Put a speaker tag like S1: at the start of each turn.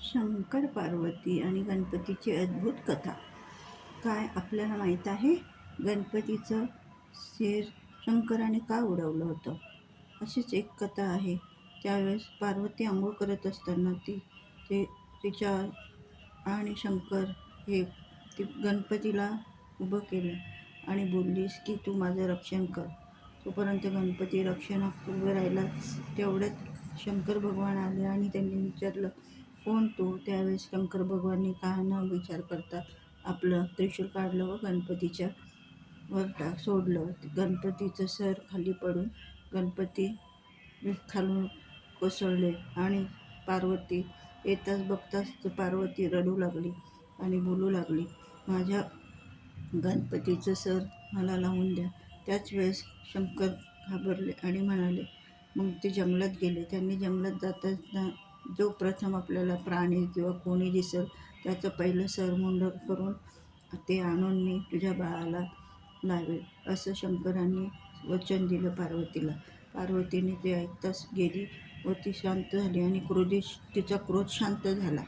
S1: शंकर पार्वती आणि गणपतीची अद्भुत कथा. काय आपल्याला माहीत आहे? गणपतीचं शिर शंकराने का उडवलं होतं? अशीच एक कथा आहे. त्यावेळेस पार्वती अंघोळ करत असताना तिच्या आणि शंकर हे गणपतीला उभं केलं आणि बोललीस की तू माझं रक्षण कर. तोपर्यंत गणपती रक्षणात उभं राहिला. तेवढ्यात शंकर भगवान आले आणि त्यांनी विचारलं, कोण तू? त्यावेळेस शंकर भगवाननी का न विचार करता आपलं त्रिशूल काढलं व गणपतीच्या वर सोडलं. गणपतीचं सर खाली पडून गणपती खालून कोसळले आणि पार्वती येताच बघताच पार्वती रडू लागली आणि बोलू लागली, माझ्या गणपतीचं सर मला लावून द्या. त्याच वेळेस शंकर घाबरले आणि म्हणाले, मग ते जंगलात गेले. त्यांनी जंगलात जाताना जो प्रथम आपल्याला प्राणी किंवा कोणी दिसेल त्याचं पहिलं सरमुंड करून ते आणून मी तुझ्या बाळाला लावेल, असं शंकरांनी वचन दिलं पार्वतीला. पार्वतीने ते ऐकताच गेली व ती शांत झाली आणि तिचा क्रोध शांत झाला.